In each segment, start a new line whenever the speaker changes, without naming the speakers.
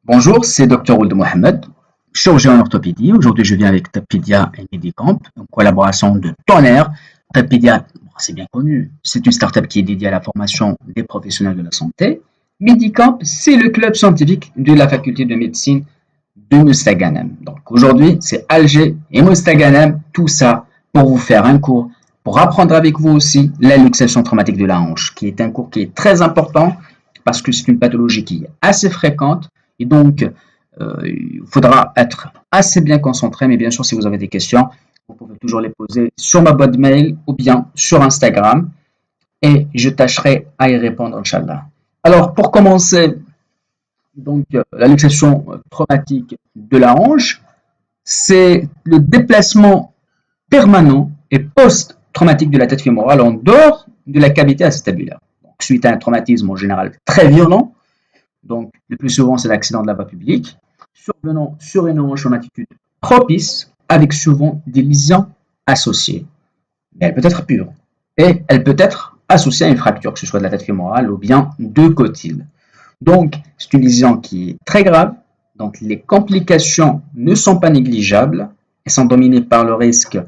Bonjour, c'est Dr Ould Mohamed, chirurgien en orthopédie. Aujourd'hui, je viens avec Tappedia et Medicamp, en collaboration de Tonnerre. Tappedia, c'est bien connu, c'est une start-up qui est dédiée à la formation des professionnels de la santé. Medicamp, c'est le club scientifique de la faculté de médecine de Mostaganem. Donc aujourd'hui, c'est Alger et Mostaganem, tout ça pour vous faire un cours, pour apprendre avec vous aussi la luxation traumatique de la hanche, qui est un cours qui est très important parce que c'est une pathologie qui est assez fréquente et donc il faudra être assez bien concentré. Mais bien sûr, si vous avez des questions, vous pouvez toujours les poser sur ma boîte mail ou bien sur Instagram et je tâcherai à y répondre, Inch'Allah. Alors, pour commencer, donc, la luxation traumatique de la hanche, c'est le déplacement permanent et post-traumatique de la tête fémorale en dehors de la cavité acétabulaire. Donc, suite à un traumatisme en général très violent, donc le plus souvent c'est l'accident de la voie publique, survenant sur une hanche en attitude propice, avec souvent des lésions associées. Mais elle peut être pure et elle peut être associée à une fracture, que ce soit de la tête fémorale ou bien de cotyle. Donc, c'est une lésion qui est très grave. Donc, les complications ne sont pas négligeables et sont dominées par le risque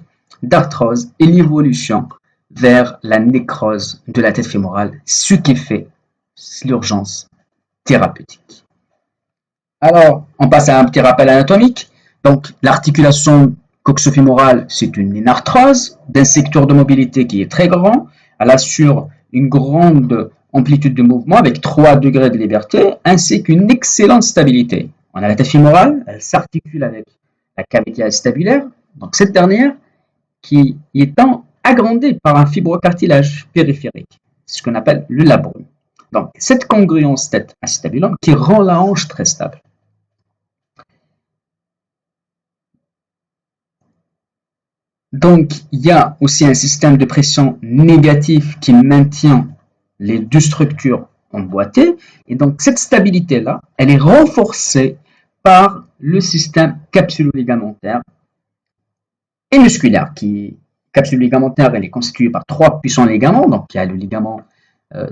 d'arthrose et l'évolution vers la nécrose de la tête fémorale, ce qui fait l'urgence thérapeutique. Alors, on passe à un petit rappel anatomique. Donc, l'articulation coxofémorale, c'est une arthrose d'un secteur de mobilité qui est très grand. Elle assure une grande amplitude de mouvement avec 3 degrés de liberté, ainsi qu'une excellente stabilité. On a la tête fémorale, elle s'articule avec la cavité acétabulaire, donc cette dernière qui étant agrandie par un fibrocartilage périphérique, c'est ce qu'on appelle le labrum. Donc, cette congruence tête-acétabulum qui rend la hanche très stable. Donc, il y a aussi un système de pression négatif qui maintient les deux structures emboîtées. Et donc, cette stabilité-là, elle est renforcée par le système capsulo-ligamentaire et musculaire. Capsulo-ligamentaire, elle est constituée par 3 puissants ligaments. Donc, il y a le ligament,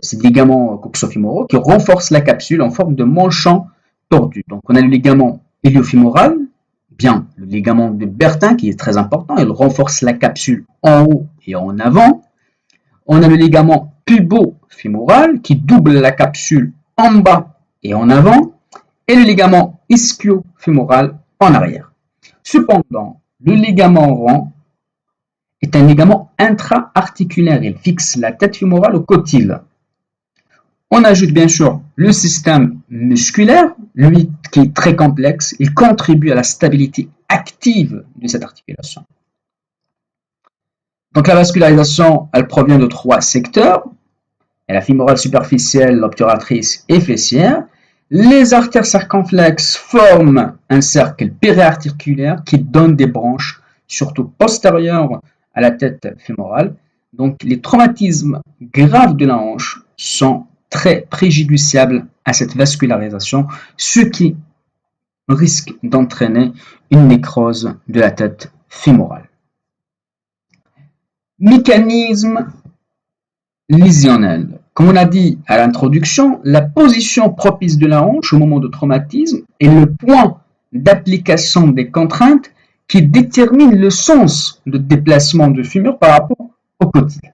c'est le ligament coxofémoraux qui renforce la capsule en forme de manchon tordu. Donc, on a le ligament héliofémoral, bien le ligament de Bertin qui est très important, il renforce la capsule en haut et en avant. On a le ligament pubofémoral qui double la capsule en bas et en avant, et le ligament ischio-fémoral en arrière. Cependant, le ligament rond est un ligament intra-articulaire, il fixe la tête fémorale au cotyle. On ajoute bien sûr le système musculaire, lui qui est très complexe, il contribue à la stabilité active de cette articulation. Donc la vascularisation, elle provient de 3 secteurs, la fémorale superficielle, l'obturatrice et fessière. Les artères circonflexes forment un cercle périarticulaire qui donne des branches, surtout postérieures à la tête fémorale. Donc les traumatismes graves de la hanche sont très préjudiciables à cette vascularisation, ce qui risque d'entraîner une nécrose de la tête fémorale. Mécanisme lésionnel. Comme on a dit à l'introduction, la position propice de la hanche au moment de traumatisme est le point d'application des contraintes qui détermine le sens de déplacement de fémur par rapport au cotyle.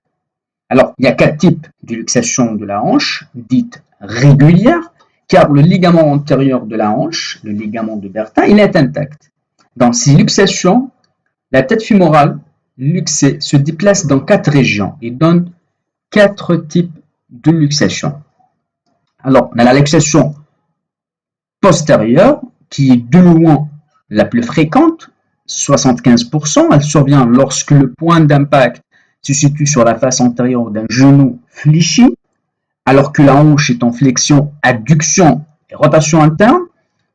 Alors, il y a 4 types de luxation de la hanche, dite régulière, car le ligament antérieur de la hanche, le ligament de Bertin, il est intact. Dans ces luxations, la tête fémorale luxée se déplace dans 4 régions et donne 4 types de luxation. Alors, on a la luxation postérieure, qui est de loin la plus fréquente, 75%. Elle survient lorsque le point d'impact se situe sur la face antérieure d'un genou fléchi, alors que la hanche est en flexion, adduction et rotation interne.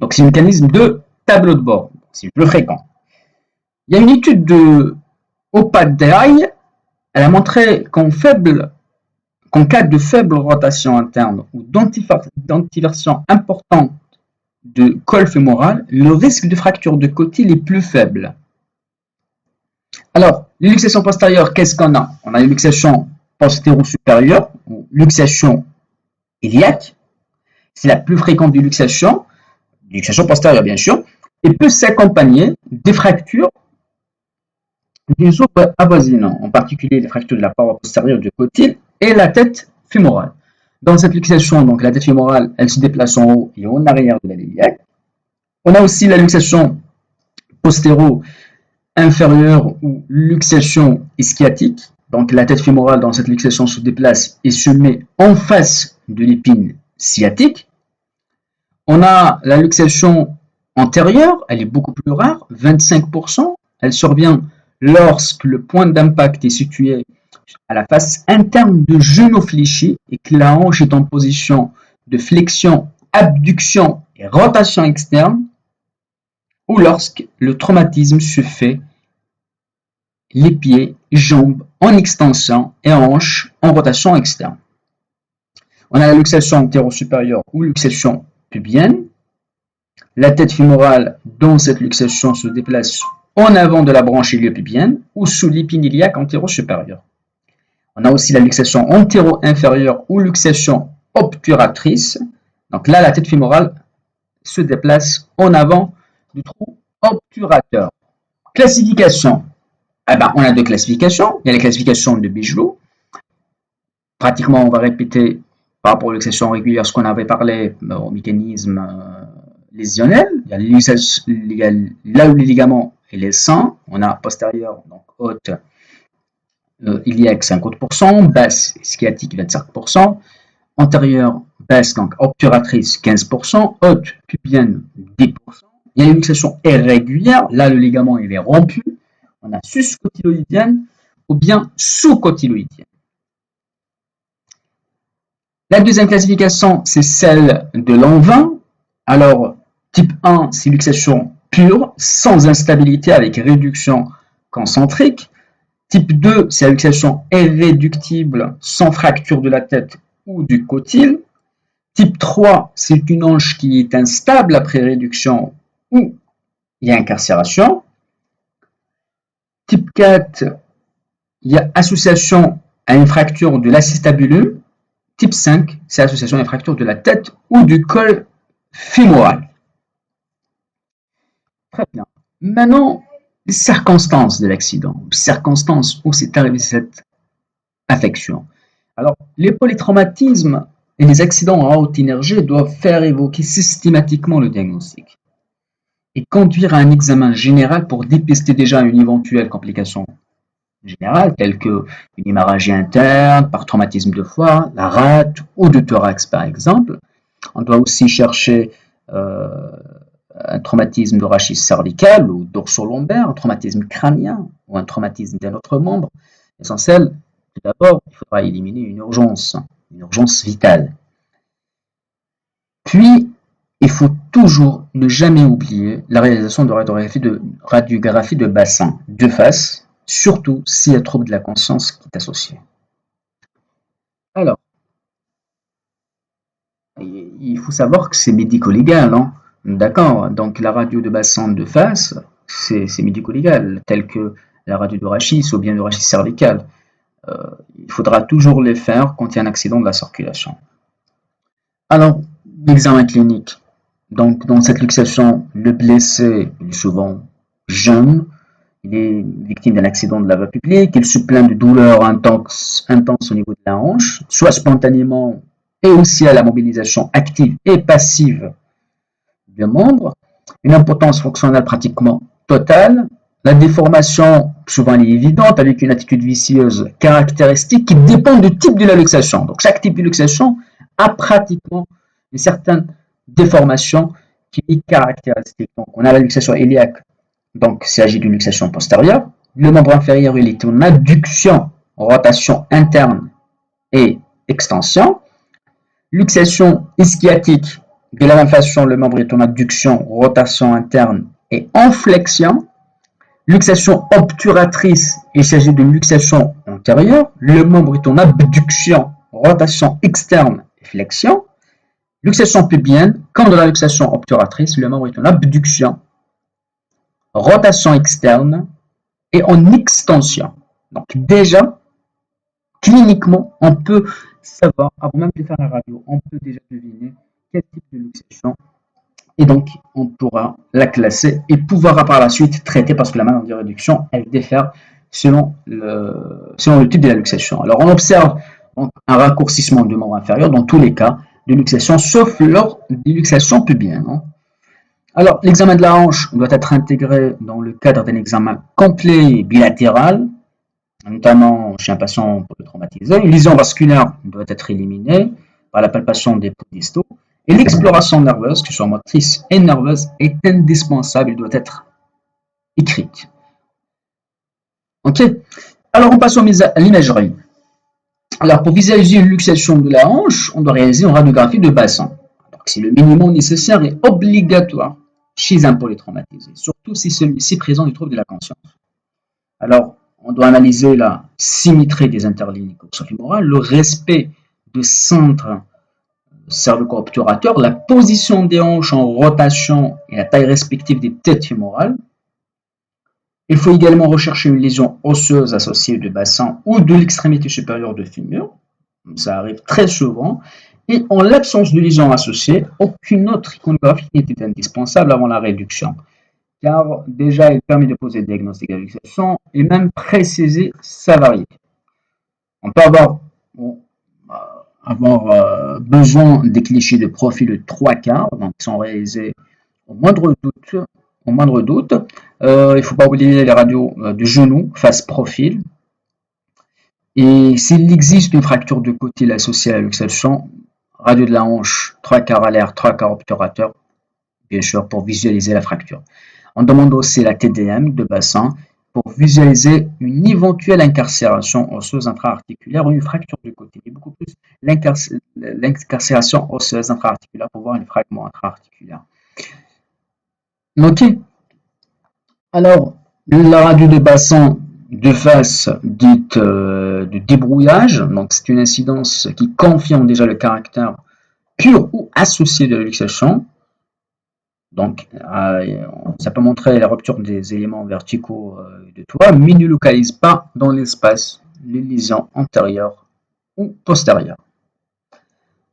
Donc, c'est un mécanisme de tableau de bord. C'est le plus fréquent. Il y a une étude de Opaday, elle a montré qu'en cas de faible rotation interne ou d'antiversion importante de col fémoral, le risque de fracture de cotyle est plus faible. Alors, les luxations postérieures, qu'est-ce qu'on a? On a une luxation postéro-supérieure, ou luxation iliaque. C'est la plus fréquente des luxations. luxation postérieure bien sûr, et peut s'accompagner des fractures des os avoisinants, en particulier les fractures de la paroi postérieure du cotyle et la tête fémorale. Dans cette luxation, donc la tête fémorale, elle se déplace en haut et en arrière de la iliaque. On a aussi la luxation postéro-inférieure ou luxation ischiatique. Donc la tête fémorale dans cette luxation se déplace et se met en face de l'épine sciatique. On a la luxation antérieure, elle est beaucoup plus rare, 25%. Elle survient lorsque le point d'impact est situé à la face interne du genou fléchi et que la hanche est en position de flexion, abduction et rotation externe, ou lorsque le traumatisme se fait les pieds, jambes en extension et hanches en rotation externe. On a la luxation antéro-supérieure ou luxation pubienne. La tête fémorale dans cette luxation se déplace en avant de la branche iliopubienne ou sous l'épine iliaque antéro-supérieure. On a aussi la luxation antéro-inférieure ou luxation obturatrice. Donc là, la tête fémorale se déplace en avant du trou obturateur. Classification. Eh ben, on a deux classifications. Il y a la classification de Bigelow. Pratiquement, on va répéter par rapport aux luxations régulières ce qu'on avait parlé au mécanisme lésionnel. Il y a là où les ligaments et les seins. On a postérieur, donc haute, iliaque 50%, basse sciatique 25%, antérieure basse, donc obturatrice 15%, haute pubienne 10%. Il y a une luxation irrégulière, là le ligament il est rompu, on a suscotyloïdienne ou bien sous-cotyloïdienne. La deuxième classification, c'est celle de Lanvin. Alors, type 1, c'est luxation pure, sans instabilité avec réduction concentrique. Type 2, c'est la luxation irréductible, sans fracture de la tête ou du cotyle. Type 3, c'est une hanche qui est instable après réduction ou il y a incarcération. Type 4, il y a association à une fracture de l'acétabulum. Type 5, c'est association à une fracture de la tête ou du col fémoral. Très bien. Maintenant, les circonstances de l'accident, les circonstances où c'est arrivé cette affection. Alors, les polytraumatismes et les accidents à haute énergie doivent faire évoquer systématiquement le diagnostic et conduire à un examen général pour dépister déjà une éventuelle complication générale, telle qu'une hémorragie interne, par traumatisme de foie, la rate ou de thorax par exemple. On doit aussi chercher un traumatisme de rachis cervical ou dorso-lombaire, un traumatisme crânien ou un traumatisme d'un autre membre. L'essentiel, tout d'abord, il faudra éliminer une urgence vitale. Puis, il faut toujours ne jamais oublier la réalisation de radiographie de bassin, de face, surtout s'il y a trouble de la conscience qui est associé. Alors, il faut savoir que c'est médico-légal, hein. D'accord, donc la radio de bassin de face, c'est médico-légal, tel que la radio de rachis ou bien de rachis cervical. Il faudra toujours les faire quand il y a un accident de la circulation. Alors, l'examen clinique. Donc, dans cette luxation, le blessé est souvent jeune, il est victime d'un accident de la voie publique, il se plaint de douleurs intenses au niveau de la hanche, soit spontanément et aussi à la mobilisation active et passive du membre, une impotence fonctionnelle pratiquement totale, la déformation souvent elle est évidente avec une attitude vicieuse caractéristique qui dépend du type de la luxation. Donc chaque type de luxation a pratiquement une certaine déformation qui est caractéristique. Donc on a la luxation iliaque, donc il s'agit d'une luxation postérieure. Le membre inférieur il est en adduction, rotation interne et extension. Luxation ischiatique, de la même façon, le membre est en adduction, rotation interne et en flexion. Luxation obturatrice, il s'agit d'une luxation antérieure. Le membre est en abduction, rotation externe et flexion. Luxation pubienne, comme dans la luxation obturatrice, le membre est en abduction, rotation externe et en extension. Donc déjà, cliniquement, on peut savoir, avant même de faire la radio, on peut déjà deviner quel type de luxation et donc on pourra la classer et pouvoir par la suite traiter parce que la maladie de réduction, elle diffère selon le type de la luxation. Alors on observe donc, un raccourcissement de membre inférieur dans tous les cas de luxation, sauf lors des luxations pubiennes. Hein. Alors l'examen de la hanche doit être intégré dans le cadre d'un examen complet et bilatéral, notamment chez un patient traumatisé. Une lésion vasculaire doit être éliminée par la palpation des pouls distaux. Et l'exploration nerveuse, que ce soit motrice et nerveuse, est indispensable, elle doit être écrite. Ok. Alors on passe à l'imagerie. Alors pour visualiser une luxation de la hanche, on doit réaliser une radiographie de bassin. C'est le minimum nécessaire et obligatoire chez un polytraumatisé, surtout si celui-ci présente des troubles de la conscience. Alors, on doit analyser la symétrie des interlignes coxofémorales, le respect du centre cervico-obturateur, la position des hanches en rotation et la taille respective des têtes fémorales. Il faut également rechercher une lésion osseuse associée du bassin ou de l'extrémité supérieure du fémur. Ça arrive très souvent. Et en l'absence de lésion associée, aucune autre iconographie n'était indispensable avant la réduction, car déjà elle permet de poser le diagnostic de la luxation et même préciser sa variété. On peut avoir besoin des clichés de profil de 3/4, donc qui sont réalisés au moindre doute. Il ne faut pas oublier les radios de genou, face profil. Et s'il existe une fracture de côté associée à la luxation, radio de la hanche, 3/4 à l'air, 3/4 obturateur, bien sûr, pour visualiser la fracture. On demande aussi la TDM de bassin pour visualiser une éventuelle incarcération osseuse intra-articulaire ou une fracture du côté. Et beaucoup plus l'incarcération osseuse intra-articulaire pour voir un fragment intra-articulaire. Ok. Alors, la radio de bassin de face dite de débrouillage, donc c'est une incidence qui confirme déjà le caractère pur ou associé de la luxation. Donc, ça peut montrer la rupture des éléments verticaux de toit, mais ne localise pas dans l'espace les lésions antérieures ou postérieures.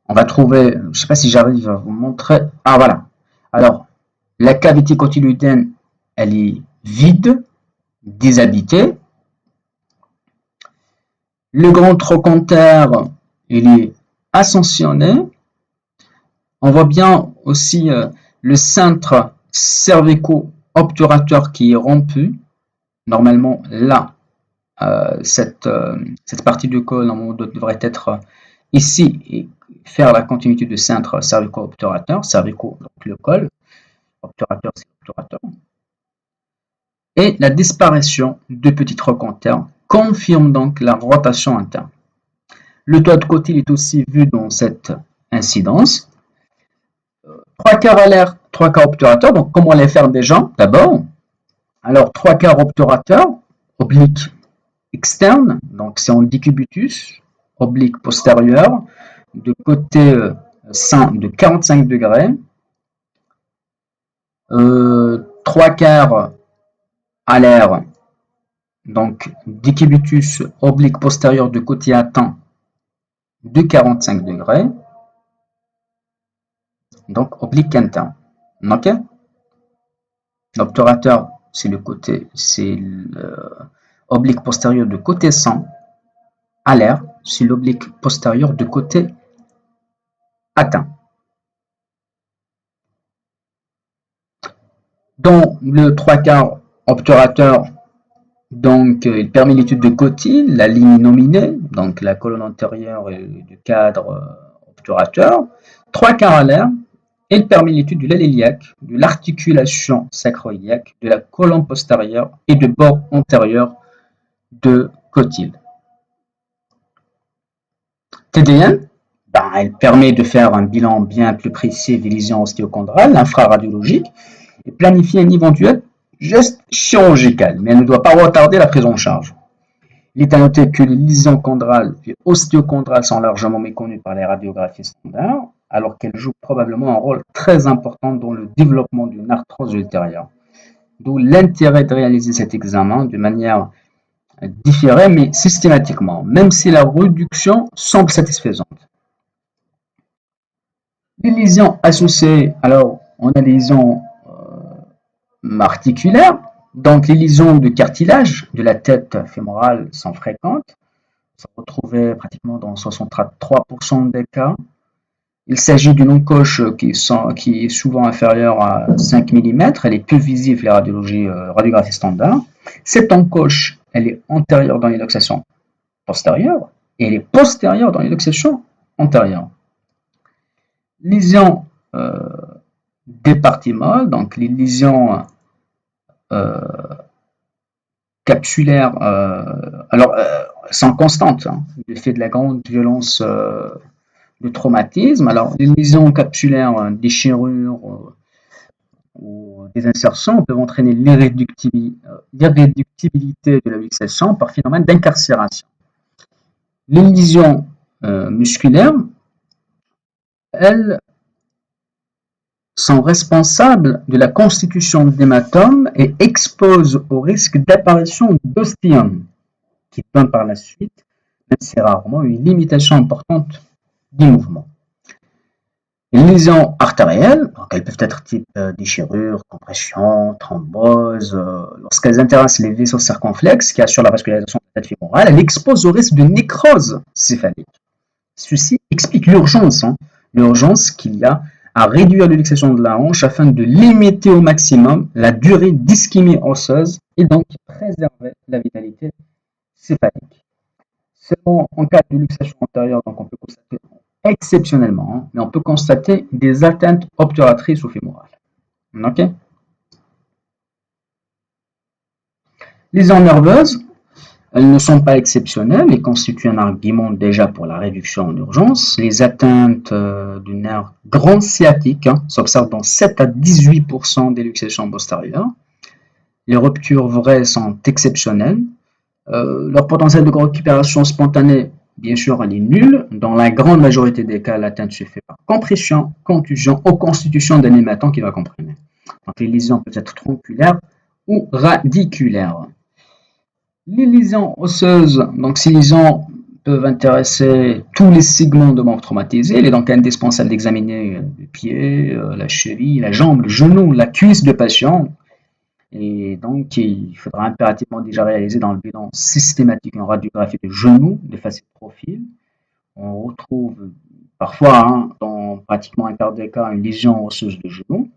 On va trouver, je ne sais pas si j'arrive à vous montrer. Ah voilà. Alors, la cavité cotyloïdienne, elle est vide, déshabitée. Le grand trochanter, il est ascensionné. On voit bien aussi le cintre cervico-obturateur qui est rompu. Normalement, là, cette partie du col devrait être ici et faire la continuité du cintre cervico-obturateur. Cervico, donc le col. Obturateur, c'est l'obturateur. Et la disparition de petits trochanters confirme donc la rotation interne. Le toit de côté est aussi vu dans cette incidence. 3/4 à l'air, 3/4 obturateur. Donc, comment les faire déjà? D'abord, alors 3/4 obturateur, oblique externe, donc c'est en décubitus, oblique postérieur, de côté sein de 45 degrés. 3/4 à l'air, donc décubitus oblique postérieur de côté atteint de 45 degrés. Donc oblique interne. Ok. L'obturateur, c'est le côté, c'est l'oblique postérieur de côté sein. À l'air, c'est l'oblique postérieur de côté atteint. Dans le 3/4 obturateur, donc il permet l'étude de cotyle, la ligne nominée, donc la colonne antérieure et du cadre obturateur. 3/4 à l'air, il permet l'étude de l'aile iliaque, de l'articulation sacro-iliaque, de la colonne postérieure et de bord antérieur de cotyle. TDM, elle permet de faire un bilan bien plus précis des lésions ostéochondrales, infraradiologiques, et planifier un éventuel geste chirurgical, mais elle ne doit pas retarder la prise en charge. Il est à noter que les lésions chondrales et ostéochondrales sont largement méconnues par les radiographies standards, alors qu'elles jouent probablement un rôle très important dans le développement d'une arthrose ultérieure. D'où l'intérêt de réaliser cet examen de manière différée mais systématiquement, même si la réduction semble satisfaisante. Les lésions associées, alors on a des lésions articulaires. Donc, les lésions de cartilage de la tête fémorale sont fréquentes, sont retrouvées pratiquement dans 63% des cas. Il s'agit d'une encoche qui est souvent inférieure à 5 mm. Elle est peu visible les radiographies standards. Cette encoche, elle est antérieure dans les luxations postérieures et elle est postérieure dans les luxations antérieures. Lésions départimales, donc les lésions capsulaires, sont constantes, hein, du fait de la grande violence de traumatisme. Alors, les lésions capsulaires, déchirures ou des insertions peuvent entraîner l'irréductibilité de la luxation par phénomène d'incarcération. Les lésions musculaires, elles sont responsables de la constitution d'hématomes et exposent au risque d'apparition d'ostéomes, qui donne par la suite, même si c'est rarement, une limitation importante du mouvement. Les lésions artérielles, donc elles peuvent être type déchirure, compression, thrombose. Lorsqu'elles intéressent les vaisseaux circonflexes qui assurent la vascularisation de la tête fémorale, elles exposent au risque de nécrose céphalique. Ceci explique l'urgence, l'urgence qu'il y a à réduire la luxation de la hanche afin de limiter au maximum la durée d'ischémie osseuse et donc préserver la vitalité céphalique. Seulement en cas de luxation antérieure, donc on peut constater exceptionnellement, mais on peut constater des atteintes obturatrices ou fémorales. Ok. Les lésions nerveuses, elles ne sont pas exceptionnelles et constituent un argument déjà pour la réduction en urgence. Les atteintes du nerf grand sciatique s'observent dans 7 à 18% des luxations postérieures. Les ruptures vraies sont exceptionnelles. Leur potentiel de récupération spontanée, bien sûr, elle est nulle. Dans la grande majorité des cas, l'atteinte se fait par compression, contusion ou constitution d'un hématome qui va comprimer. Donc, les lésions peuvent être tronculaires ou radiculaires. Les lésions osseuses, donc ces lésions peuvent intéresser tous les segments de membres traumatisés. Il est donc indispensable d'examiner le pied, la cheville, la jambe, le genou, la cuisse de patient. Et donc, il faudra impérativement déjà réaliser dans le bilan systématique une radiographie de genou, de facette profil. On retrouve parfois, dans pratiquement un quart des cas, une lésion osseuse de genou.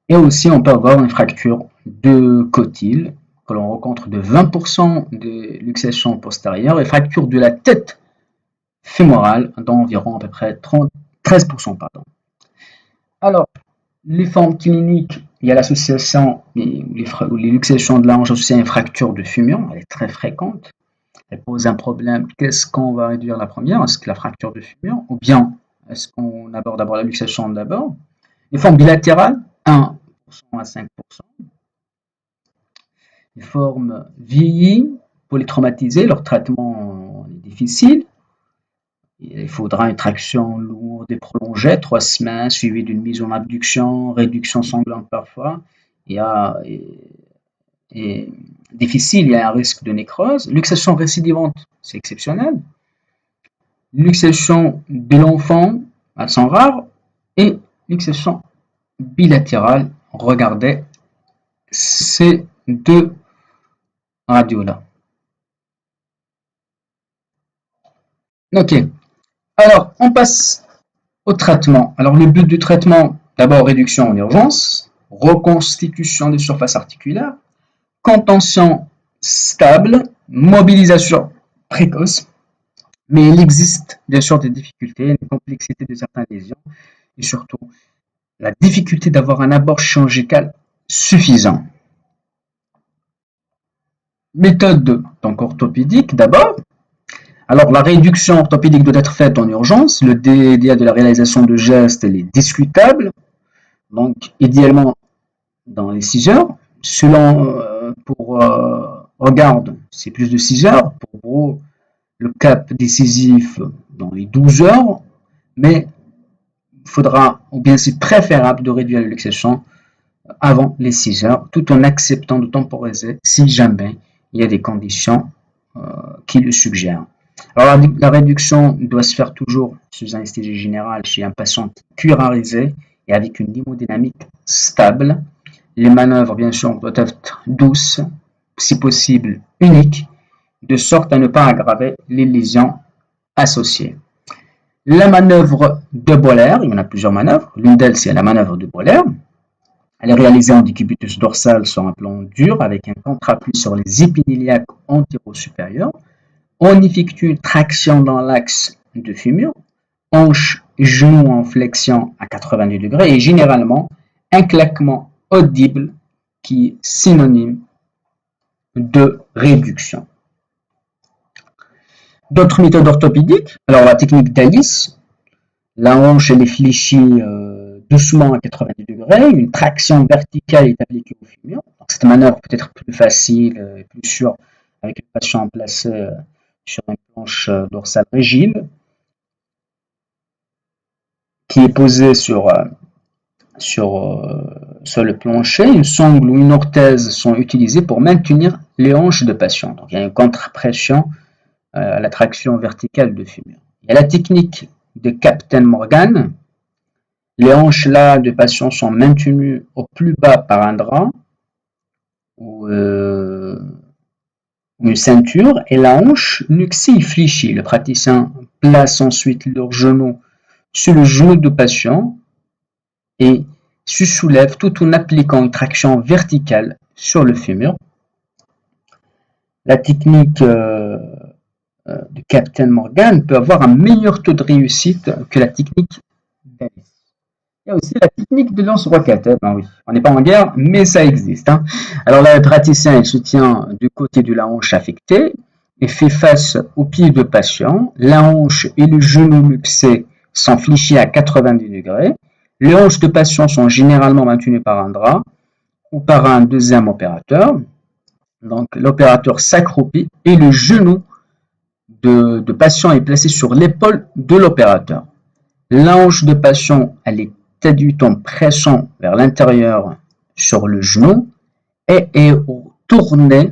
Et aussi, on peut avoir une fracture de cotyle, que l'on rencontre de 20% des luxations postérieures, et fracture de la tête fémorale d'environ à peu près 13%. Alors, les formes cliniques, il y a l'association, les luxations de la hanche associées à une fracture de fumion, elle est très fréquente. Elle pose un problème. Qu'est-ce qu'on va réduire la première? Est-ce que la fracture de fumion? Ou bien, est-ce qu'on aborde d'abord la luxation d'abord? Les formes bilatérales, 1% à 5%. Les formes vieillies, polytraumatisées, leur traitement est difficile. Il faudra une traction lourde et prolongée, 3 semaines, suivie d'une mise en abduction, réduction sanglante parfois. Et difficile, il y a un risque de nécrose. Luxation récidivante, c'est exceptionnel. Luxation de l'enfant, elles sont rares. Et luxation bilatérale, regardez ces deux radios-là. Ok. Alors, on passe au traitement. Alors, le but du traitement, d'abord réduction en urgence, reconstitution des surfaces articulaires, contention stable, mobilisation précoce. Mais il existe bien sûr des difficultés, une complexité de certaines lésions et surtout la difficulté d'avoir un abord chirurgical suffisant. Méthode donc orthopédique d'abord. Alors, la réduction orthopédique doit être faite en urgence. Le délai de la réalisation de gestes est discutable. Donc, idéalement, dans les 6 heures. Pour regarde, c'est plus de 6 heures. Pour gros, le cap décisif dans les 12 heures. Mais il faudra, ou bien c'est préférable de réduire la luxation avant les 6 heures, tout en acceptant de temporiser si jamais il y a des conditions qui le suggèrent. Alors, la réduction doit se faire toujours sous anesthésie générale chez un patient cuirarisé et avec une hémodynamique stable. Les manœuvres, bien sûr, doivent être douces, si possible uniques, de sorte à ne pas aggraver les lésions associées. La manœuvre de Boller, il y en a plusieurs manœuvres. L'une d'elles, c'est la manœuvre de Boller. Elle est réalisée en décubitus dorsal sur un plan dur avec un contre-appui sur les épiniliaques antéro-supérieurs. On effectue une traction dans l'axe de fémur, hanche et genou en flexion à 90 degrés et généralement un claquement audible qui est synonyme de réduction. D'autres méthodes orthopédiques, alors la technique d'Alice, la hanche elle est fléchie doucement à 90 degrés, une traction verticale est appliquée au fémur. Donc, cette manœuvre peut être plus facile et plus sûre avec le patient placé sur une planche dorsale rigide qui est posée sur le plancher. Une sangle ou une orthèse sont utilisées pour maintenir les hanches de patient. Donc, il y a une contre-pression à la traction verticale de fémur. Il y a la technique de Captain Morgan. Les hanches là de patient sont maintenues au plus bas par un drap ou une ceinture et la hanche nuxée est fléchie. Le praticien place ensuite leur genou sur le genou du patient et se soulève tout en appliquant une traction verticale sur le fémur. La technique de Captain Morgan peut avoir un meilleur taux de réussite que la technique d'Alice. Il y a aussi la technique de lance-roquette. Ben oui, on n'est pas en guerre, mais ça existe. Hein. Alors là, le praticien il se tient du côté de la hanche affectée et fait face au pied de patient. La hanche et le genou luxé sont fléchis à 90 degrés. Les hanches de patient sont généralement maintenues par un drap ou par un deuxième opérateur. Donc l'opérateur s'accroupit et le genou de patient est placé sur l'épaule de l'opérateur. La hanche de patient elle est réduite en pressant vers l'intérieur sur le genou et est tournée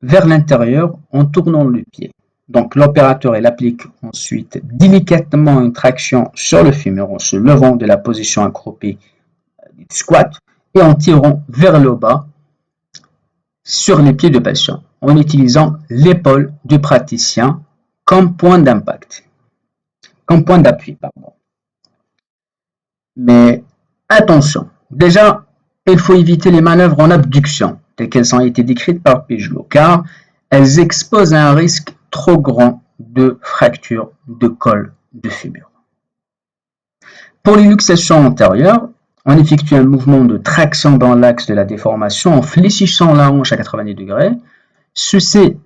vers l'intérieur en tournant le pied. Donc l'opérateur il applique ensuite délicatement une traction sur le fémur en se levant de la position accroupie du squat et en tirant vers le bas sur les pieds de patient en utilisant l'épaule du praticien comme point d'impact, comme point d'appui, pardon. Mais attention, déjà, il faut éviter les manœuvres en abduction, telles qu'elles ont été décrites par Pigelow, car elles exposent à un risque trop grand de fracture de col de fémur. Pour les luxations antérieures, on effectue un mouvement de traction dans l'axe de la déformation en fléchissant la hanche à 90 degrés. Ceci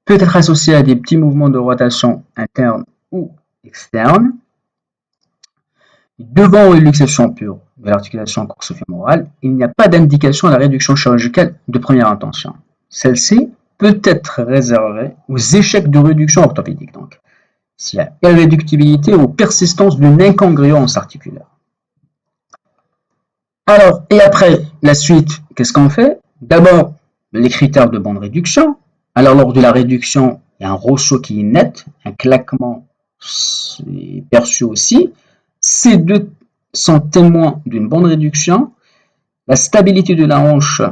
peut être associé à des petits mouvements de rotation interne ou externe. Devant une luxation pure de l'articulation coxo-fémorale, il n'y a pas d'indication à la réduction chirurgicale de première intention. Celle-ci peut être réservée aux échecs de réduction orthopédique, donc s'il y a irréductibilité ou persistance d'une incongruence articulaire. Alors, et après, la suite, qu'est-ce qu'on fait? D'abord, les critères de bonne réduction. Alors, lors de la réduction, il y a un ressaut qui est net, un claquement est perçu aussi. Ces deux sont témoins d'une bonne réduction. La stabilité de la hanche,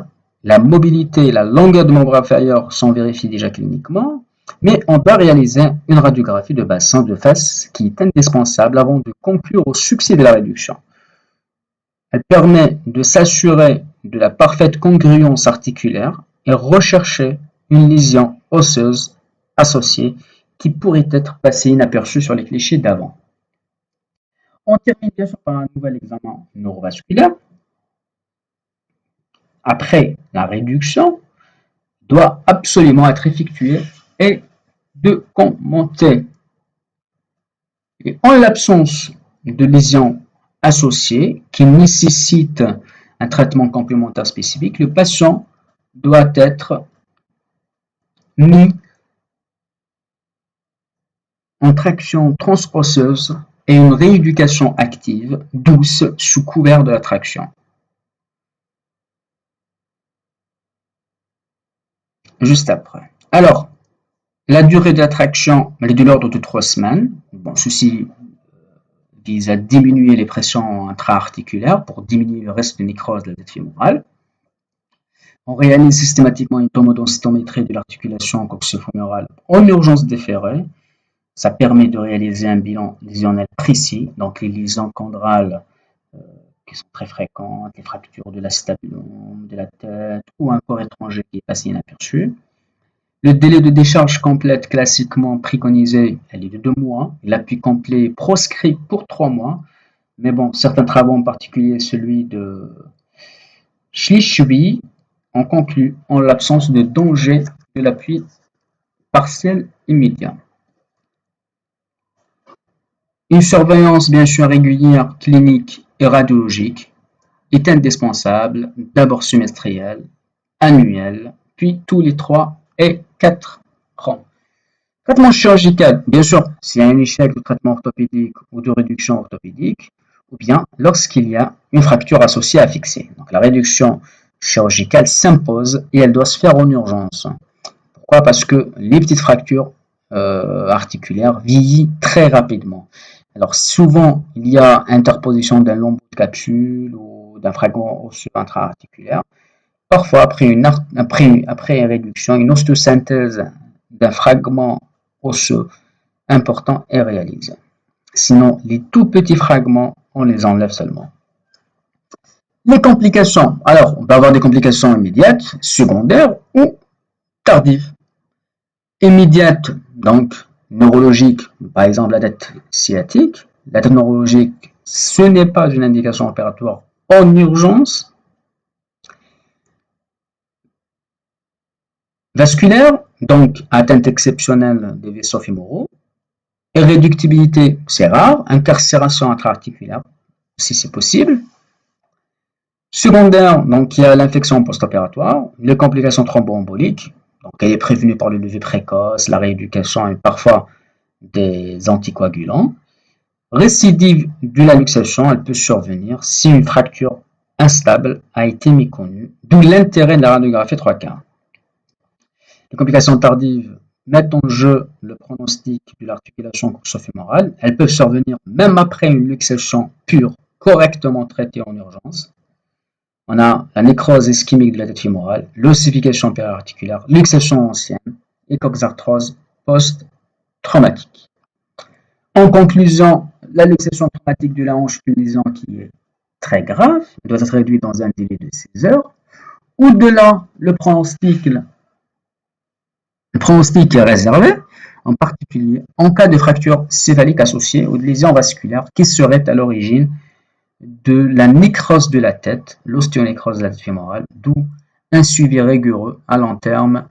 la mobilité, la longueur de membre inférieur sont vérifiées déjà cliniquement, mais on doit réaliser une radiographie de bassin de face qui est indispensable avant de conclure au succès de la réduction. Elle permet de s'assurer de la parfaite congruence articulaire et rechercher une lésion osseuse associée qui pourrait être passée inaperçue sur les clichés d'avant. On termine bien sûr par un nouvel examen neurovasculaire. Après la réduction, doit absolument être effectué et documenté. Et en l'absence de lésions associées qui nécessitent un traitement complémentaire spécifique, le patient doit être mis en traction transosseuse et une rééducation active douce sous couvert de la traction. Juste après. Alors, la durée de la traction est de l'ordre de 3 semaines. Bon, ceci vise à diminuer les pressions intra-articulaires pour diminuer le risque de nécrose de la tête fémorale. On réalise systématiquement une tomodensitométrie de l'articulation coxo-fémorale en urgence déférée. Ça permet de réaliser un bilan lésionnel précis, donc les lésions chondrales qui sont très fréquentes, les fractures de l'acétabulum, de la tête ou un corps étranger qui est passé inaperçu. Le délai de décharge complète classiquement préconisé, elle est de 2 mois. L'appui complet proscrit pour 3 mois. Mais bon, certains travaux, en particulier celui de Schlichby, ont conclu en l'absence de danger de l'appui partiel immédiat. Une surveillance bien sûr régulière, clinique et radiologique est indispensable, d'abord semestrielle, annuelle, puis tous les 3 et 4 ans. Traitement chirurgical, bien sûr, s'il y a un échec de traitement orthopédique ou de réduction orthopédique, ou bien lorsqu'il y a une fracture associée à fixer. Donc la réduction chirurgicale s'impose et elle doit se faire en urgence. Pourquoi? Parce que les petites fractures articulaires vieillissent très rapidement. Alors souvent, il y a interposition d'un long bout de capsule ou d'un fragment osseux intra-articulaire. Parfois, après une réduction, une ostéosynthèse d'un fragment osseux important est réalisée. Sinon, les tout petits fragments, on les enlève seulement. Les complications. Alors, on peut avoir des complications immédiates, secondaires ou tardives. Immédiates, donc neurologiques, par exemple la tête sciatique. La tête neurologique, ce n'est pas une indication opératoire en urgence. Vasculaire, donc atteinte exceptionnelle des vaisseaux fémoraux. Irréductibilité, c'est rare. Incarcération intra-articulaire, si c'est possible. Secondaire, donc il y a l'infection post-opératoire, les complications thromboemboliques, donc elle est prévenue par le lever précoce, la rééducation et parfois des anticoagulants. Récidive de la luxation, elle peut survenir si une fracture instable a été méconnue, d'où l'intérêt de la radiographie 3/4. Les complications tardives mettent en jeu le pronostic de l'articulation coxo-fémorale. Elles peuvent survenir même après une luxation pure, correctement traitée en urgence. On a la nécrose ischémique de la tête fémorale, l'ossification périarticulaire, luxation ancienne et coxarthrose post-traumatique. En conclusion, la luxation traumatique de la hanche est une lésion qui est très grave, doit être réduite dans un délai de 6 heures. Au-delà, le pronostic est réservé, en particulier en cas de fracture céphalique associée ou de lésion vasculaire qui serait à l'origine de la nécrose de la tête, l'ostéonécrose de la tête fémorale, d'où un suivi rigoureux à long terme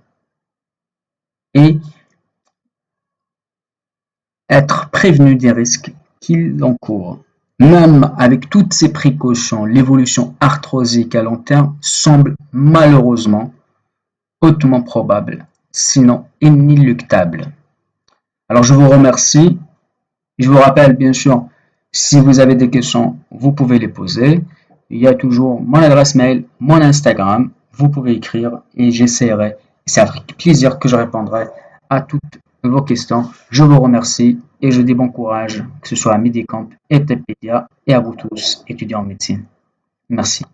et être prévenu des risques qu'il encourt. Même avec toutes ces précautions, l'évolution arthrosique à long terme semble malheureusement hautement probable, sinon inéluctable. Alors je vous remercie. Je vous rappelle bien sûr, si vous avez des questions, vous pouvez les poser. Il y a toujours mon adresse mail, mon Instagram. Vous pouvez écrire et j'essaierai. C'est avec plaisir que je répondrai à toutes vos questions. Je vous remercie et je dis bon courage, que ce soit à Medicamp et Tepédia et à vous tous, étudiants en médecine. Merci.